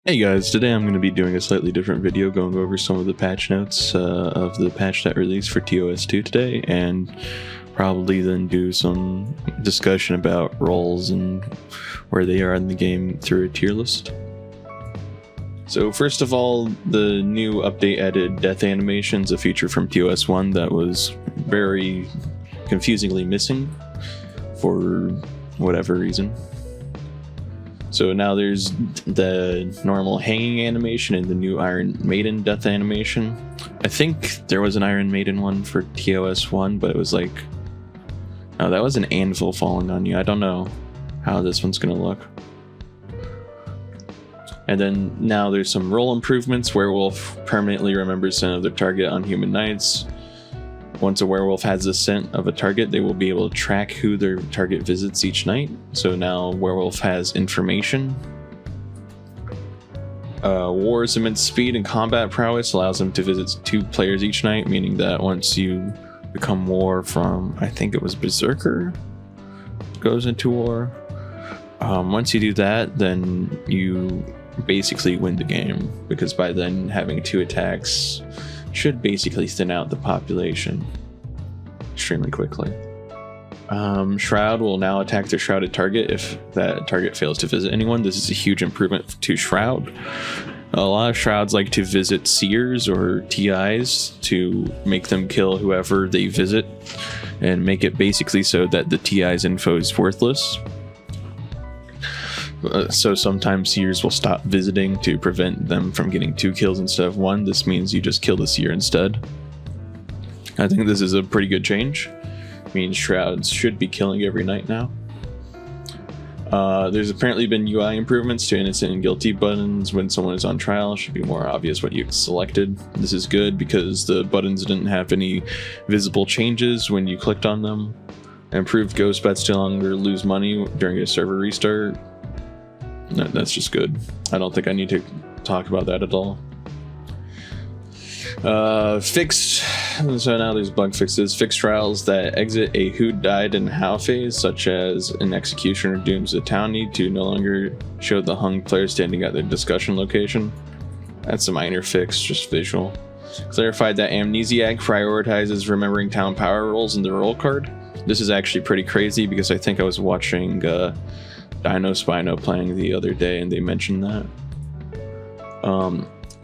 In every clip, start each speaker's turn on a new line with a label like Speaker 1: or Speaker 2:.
Speaker 1: Hey guys, today I'm going to be doing a slightly different video going over some of the patch notes of the patch that released for TOS 2 today, and probably then do some discussion about roles and where they are in the game through a tier list. So first of all, the new update added death animations, a feature from TOS 1 that was very confusingly missing for whatever reason. So now there's the normal hanging animation and the new Iron Maiden death animation. I think there was an Iron Maiden one for TOS 1, but it was like... oh, that was an anvil falling on you. I don't know how this one's gonna look. And then now there's some role improvements. Werewolf permanently remembers scent of their target on human nights. Once a werewolf has the scent of a target, they will be able to track who their target visits each night. So now werewolf has information. War's immense speed and combat prowess allows them to visit 2 players each night, meaning that once you become War from, I think it was Berserker, goes into War. Once you do that, then you basically win the game, because by then having 2 attacks should basically thin out the population extremely quickly. Shroud will now attack their shrouded target if that target fails to visit anyone. This is a huge improvement to Shroud. A lot of Shrouds like to visit Seers or TIs to make them kill whoever they visit and make it basically so that the TI's info is worthless. So sometimes Seers will stop visiting to prevent them from getting 2 kills instead of 1. This means you just kill the Seer instead. I think this is a pretty good change. It means Shrouds should be killing every night now. There's apparently been UI improvements to innocent and guilty buttons. When someone is on trial, it should be more obvious what you selected. This is good because the buttons didn't have any visible changes when you clicked on them. Improved ghost bets no longer lose money during a server restart. That's just good. I don't think I need to talk about that at all. Fixed. So now there's bug fixes. Fixed trials that exit a who died and how phase, such as an executioner dooms a town, need to no longer show the hung player standing at their discussion location. That's a minor fix, just visual. Clarified that Amnesiac prioritizes remembering town power rolls in the roll card. This is actually pretty crazy because I think I was watching Dino Spino playing the other day and they mentioned that.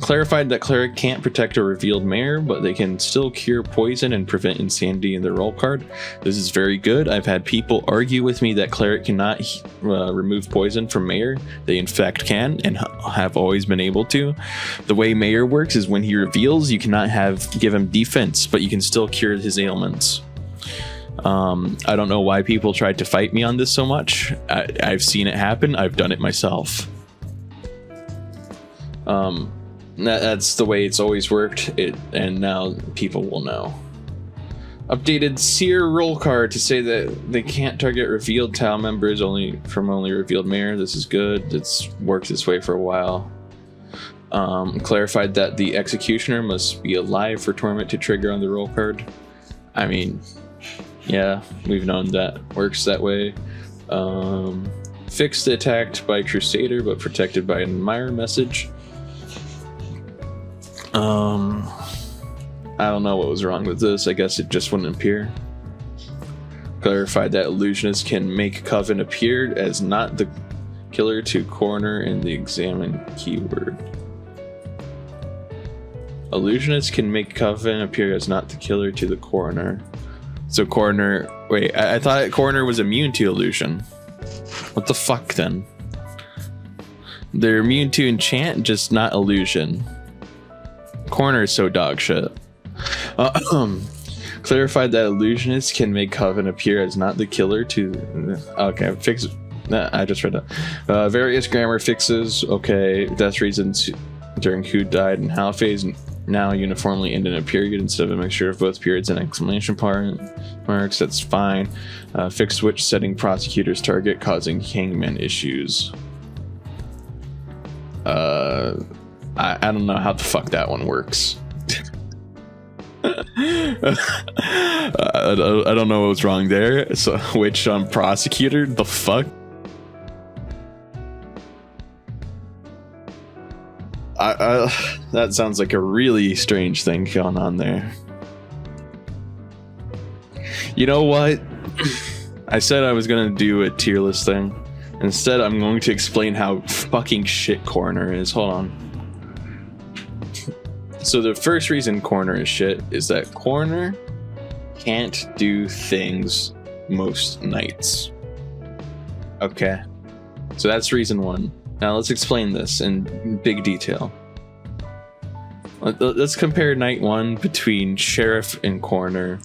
Speaker 1: Clarified that cleric can't protect a revealed mayor, but they can still cure poison and prevent insanity in their roll card. This is very good. I've had people argue with me that cleric cannot remove poison from mayor. They in fact can and have always been able to. The way mayor works is when he reveals, you cannot give him defense, but you can still cure his ailments. I don't know why people tried to fight me on this so much. I've seen it happen. I've done it myself. That's the way it's always worked, and now people will know. Updated Seer roll card to say that they can't target revealed town members only revealed mayor. This is good. It's worked this way for a while. Clarified that the executioner must be alive for torment to trigger on the roll card. I mean, yeah, we've known that works that way. Fixed attacked by Crusader but protected by an admirer message. I don't know what was wrong with this. I guess it just wouldn't appear. Clarified that illusionists can make Coven appear as not the killer to Coroner in the examine keyword. Illusionists can make Coven appear as not the killer to the Coroner. So Coroner... wait, I thought Coroner was immune to illusion. What the fuck then? They're immune to enchant, just not illusion. Coroner is so dog shit. Clarified that illusionists can make Coven appear as not the killer to... okay, fix... I just read that. Various grammar fixes. Okay, death reasons during who died and how phase now uniformly end in a period instead of a mixture of both periods and exclamation marks. That's fine. Fixed switch setting prosecutor's target causing hangman issues. I don't know how the fuck that one works. I don't know what's wrong there. So, which prosecutor? The fuck? That sounds like a really strange thing going on there. You know what? I said I was gonna do a tier list thing. Instead, I'm going to explain how fucking shit Coroner is. Hold on. So the first reason Coroner is shit is that Coroner can't do things most nights. Okay. So that's reason one. Now let's explain this in big detail. Let's compare night one between Sheriff and Coroner.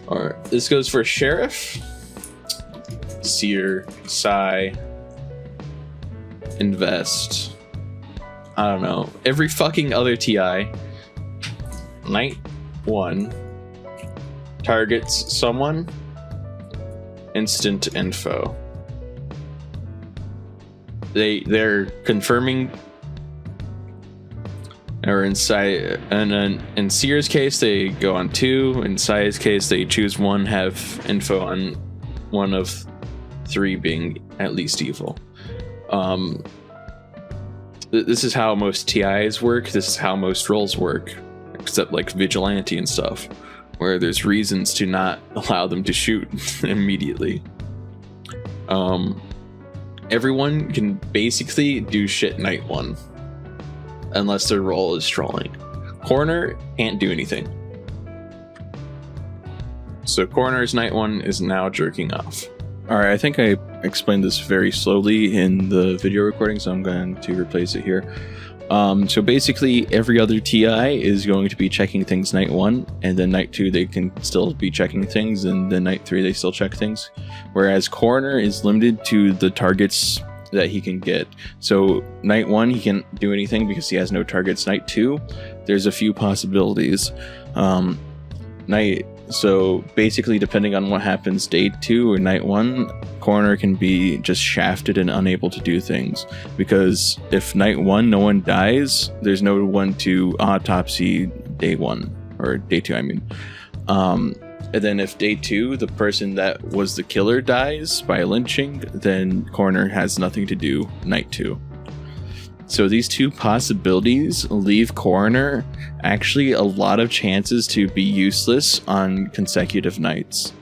Speaker 1: Or this goes for Sheriff, Seer, Psy, Invest. I don't know. Every fucking other TI. Night one targets someone. Instant info. They're confirming, or in Seer's case they go on 2. In Psy's case they choose 1, have info on 1 of 3 being at least evil. This is how most TIs work. This is how most roles work, except like vigilante and stuff, where there's reasons to not allow them to shoot immediately. Everyone can basically do shit night one, unless their role is trolling. Coroner can't do anything. So Coroner's night one is now jerking off. Alright, I think I explained this very slowly in the video recording, so I'm going to replace it here. So basically, every other TI is going to be checking things night 1, and then night 2 they can still be checking things, and then night 3 they still check things. Whereas Coroner is limited to the targets that he can get. So night 1 he can't do anything because he has no targets. Night 2 there's a few possibilities. So basically, depending on what happens day 2 or night 1, Coroner can be just shafted and unable to do things, because if night 1 no one dies, there's no one to autopsy day 1 or day 2 I mean. And then if day 2 the person that was the killer dies by lynching, then Coroner has nothing to do night 2. So these two possibilities leave Coroner actually a lot of chances to be useless on consecutive nights.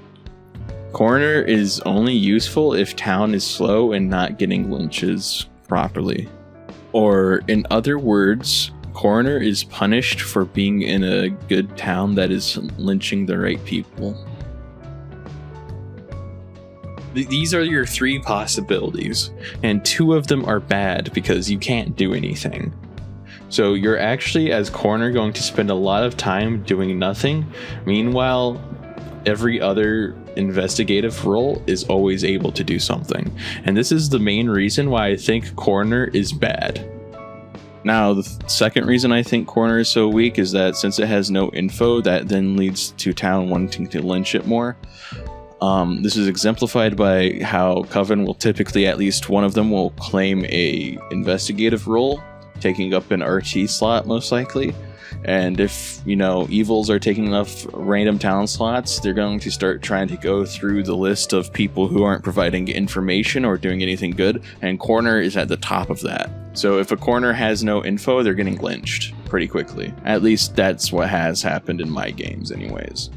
Speaker 1: Coroner is only useful if town is slow and not getting lynches properly. Or in other words, Coroner is punished for being in a good town that is lynching the right people. These are your 3 possibilities, and 2 of them are bad because you can't do anything. So you're actually, as Coroner, going to spend a lot of time doing nothing. Meanwhile, every other investigative role is always able to do something. And this is the main reason why I think Coroner is bad. Now, the second reason I think Coroner is so weak is that since it has no info, that then leads to town wanting to lynch it more. This is exemplified by how Coven will typically, at least one of them will claim a investigative role, taking up an RT slot most likely. And if, evils are taking enough random town slots, they're going to start trying to go through the list of people who aren't providing information or doing anything good, and Coroner is at the top of that. So if a Coroner has no info, they're getting lynched pretty quickly. At least that's what has happened in my games anyways.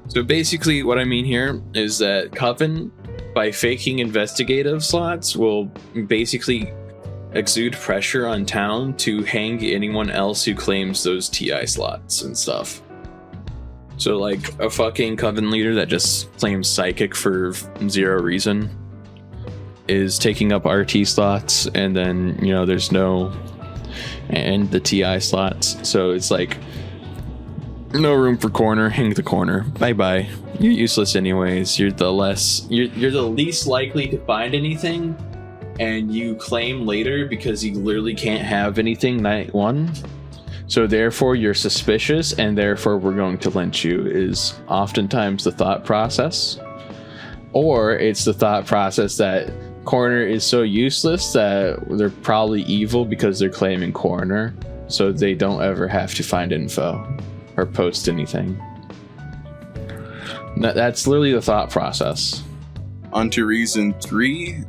Speaker 1: So basically what I mean here is that Coven, by faking investigative slots, will basically exude pressure on town to hang anyone else who claims those TI slots and stuff. So like a fucking Coven leader that just claims psychic for 0 reason is taking up RT slots, and then there's no, and the TI slots. So it's like, no room for Coroner, hang the Coroner. Bye bye. You're useless anyways. You're the least likely to find anything, and you claim later because you literally can't have anything night 1. So therefore you're suspicious, and therefore we're going to lynch you, is oftentimes the thought process. Or it's the thought process that Coroner is so useless that they're probably evil because they're claiming Coroner, so they don't ever have to find info or post anything. That's literally the thought process.
Speaker 2: On to reason 3.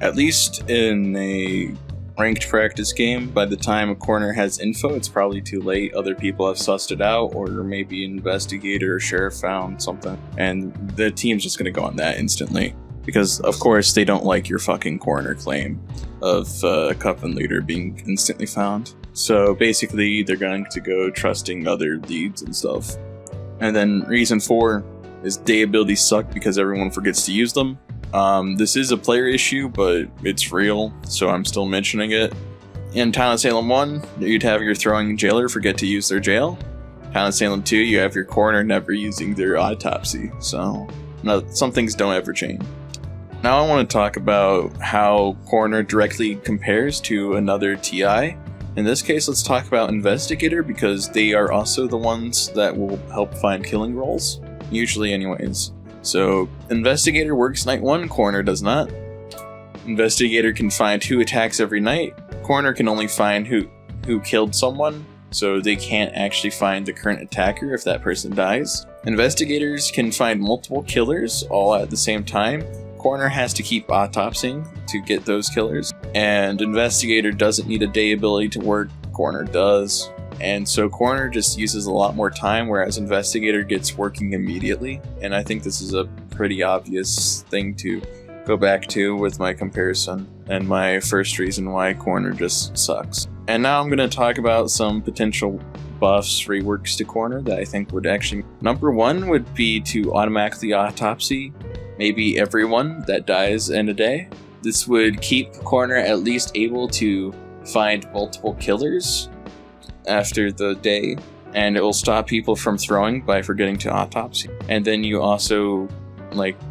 Speaker 2: at least in a ranked practice game, by the time a coroner has info, it's probably too late. Other people have sussed it out, or maybe an investigator or sheriff found something, and the team's just going to go on that instantly. Because, of course, they don't like your fucking coroner claim of coven leader being instantly found. So basically, they're going to go trusting other leads and stuff. And then reason 4 is day abilities suck because everyone forgets to use them. This is a player issue, but it's real, so I'm still mentioning it. In Town of Salem 1, you'd have your throwing jailer forget to use their jail. Town of Salem 2, you have your coroner never using their autopsy. So, no, some things don't ever change. Now I want to talk about how coroner directly compares to another TI. In this case, let's talk about investigator, because they are also the ones that will help find killing roles. Usually anyways. So, investigator works night 1, coroner does not. Investigator can find who attacks every night. Coroner can only find who killed someone, so they can't actually find the current attacker if that person dies. Investigators can find multiple killers all at the same time. Coroner has to keep autopsying to get those killers. And investigator doesn't need a day ability to work, coroner does. And so coroner just uses a lot more time, whereas investigator gets working immediately. And I think this is a pretty obvious thing to go back to with my comparison, and my first reason why coroner just sucks. And now I'm going to talk about some potential buffs, reworks to coroner that I think would actually... Number 1 would be to automatically autopsy maybe everyone that dies in a day. This would keep coroner at least able to find multiple killers after the day, and it will stop people from throwing by forgetting to autopsy. And then you also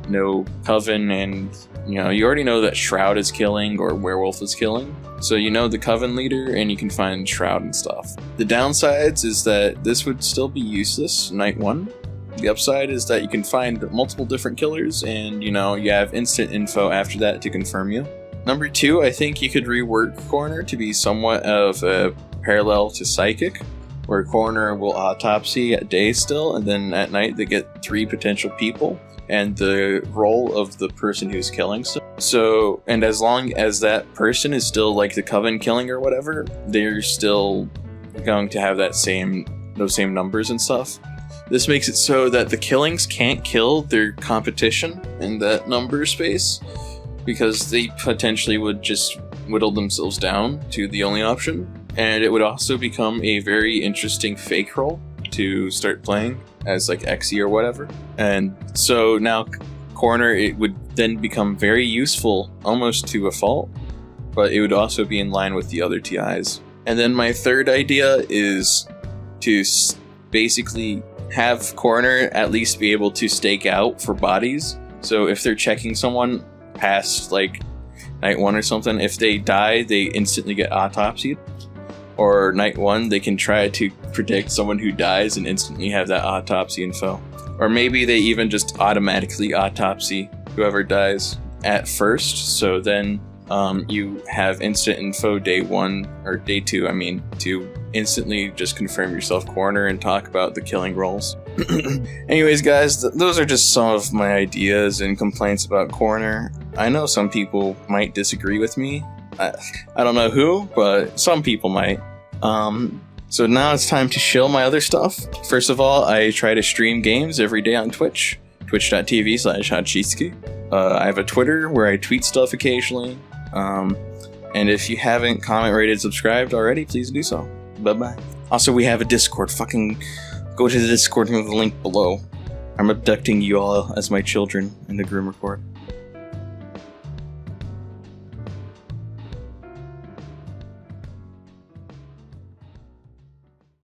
Speaker 2: know coven, and you already know that Shroud is killing or Werewolf is killing, so you know the coven leader and you can find Shroud and stuff. The downsides is that this would still be useless night 1. The upside is that you can find multiple different killers, and you have instant info after that to confirm you. Number 2, I think you could rework coroner to be somewhat of a parallel to psychic, where coroner will autopsy at day still, and then at night they get 3 potential people and the role of the person who's killing. So, and as long as that person is still like the coven killing or whatever, they're still going to have those same numbers and stuff. This makes it so that the killings can't kill their competition in that number space, because they potentially would just whittle themselves down to the only option. And it would also become a very interesting fake role to start playing as like Xe or whatever. And so now coroner, it would then become very useful almost to a fault, but it would also be in line with the other TIs. And then my third idea is to basically have coroner at least be able to stake out for bodies. So if they're checking someone past like night 1 or something, if they die, they instantly get autopsied. Or night 1, they can try to predict someone who dies and instantly have that autopsy info. Or maybe they even just automatically autopsy whoever dies at first, so then you have instant info day 1, or day 2, to instantly just confirm yourself coroner and talk about the killing roles. Anyways, guys, those are just some of my ideas and complaints about coroner. I know some people might disagree with me. I don't know who, but some people might. So now it's time to shill my other stuff. First of all, I try to stream games every day on Twitch, twitch.tv/Hachitsuki. I have a Twitter where I tweet stuff occasionally. And if you haven't comment, rated, subscribed already, please do so. Bye-bye. Also, we have a Discord. Fucking go to the Discord with the link below. I'm abducting you all as my children in the Grim Record.